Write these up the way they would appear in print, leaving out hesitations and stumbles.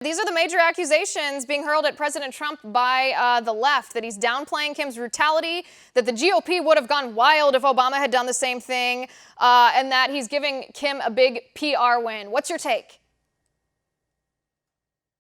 These are the major accusations being hurled at President Trump by the left, that he's downplaying Kim's brutality, that the GOP would have gone wild if Obama had done the same thing, and that he's giving Kim a big PR win. What's your take?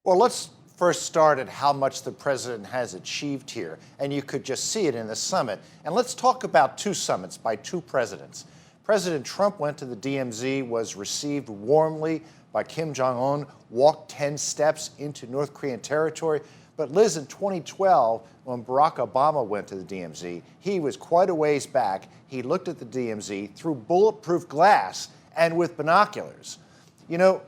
Well, let's first start at how much the president has achieved here, and you could just see it in the summit. And let's talk about two summits by two presidents. President Trump went to the DMZ, was received warmly by Kim Jong-un, walked 10 steps into North Korean territory. But Liz, in 2012, when Barack Obama went to the DMZ, he was quite a ways back. He looked at the DMZ through bulletproof glass and with binoculars. You know,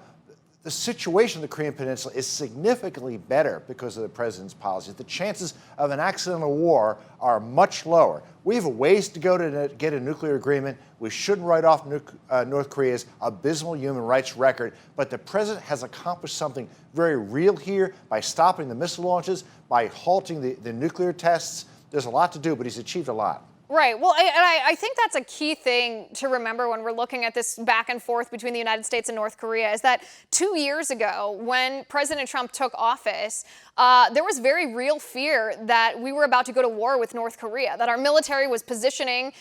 the situation in the Korean Peninsula is significantly better because of the president's policy. The chances of an accidental war are much lower. We have a ways to go to get a nuclear agreement. We shouldn't write off North Korea's abysmal human rights record, but the president has accomplished something very real here by stopping the missile launches, by halting the nuclear tests. There's a lot to do, but he's achieved a lot. Right. Well, I think that's a key thing to remember when we're looking at this back and forth between the United States and North Korea, is that 2 years ago, when President Trump took office, there was very real fear that we were about to go to war with North Korea, that our military was positioning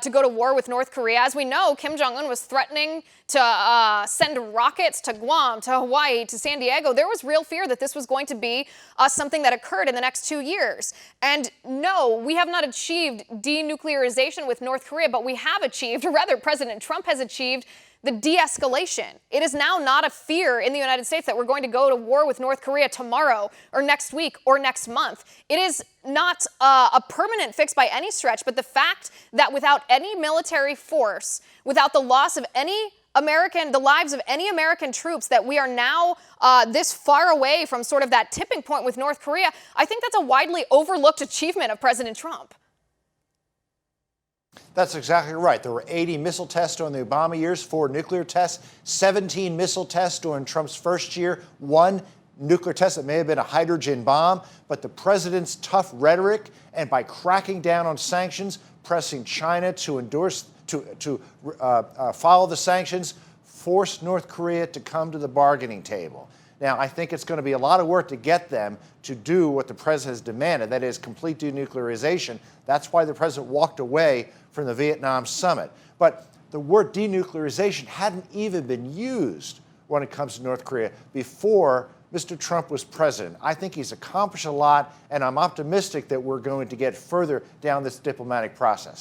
to go to war with North Korea. As we know, Kim Jong-un was threatening to send rockets to Guam, to Hawaii, to San Diego. There was real fear that this was going to be something that occurred in the next 2 years. And no, we have not achieved denuclearization with North Korea, but we have achieved, or rather President Trump has achieved, the de-escalation. It is now not a fear in the United States that we're going to go to war with North Korea tomorrow or next week or next month. It is not a permanent fix by any stretch, but the fact that without any military force, without the loss of the lives of any American troops, that we are now this far away from sort of that tipping point with North Korea, I think that's a widely overlooked achievement of President Trump. That's exactly right. There were 80 missile tests during the Obama years, 4 nuclear tests, 17 missile tests during Trump's first year, 1 nuclear test that may have been a hydrogen bomb. But the president's tough rhetoric, and by cracking down on sanctions, pressing China to follow the sanctions, forced North Korea to come to the bargaining table. Now, I think it's going to be a lot of work to get them to do what the president has demanded, that is, complete denuclearization. That's why the president walked away from the Vietnam summit. But the word denuclearization hadn't even been used when it comes to North Korea before Mr. Trump was president. I think he's accomplished a lot, and I'm optimistic that we're going to get further down this diplomatic process.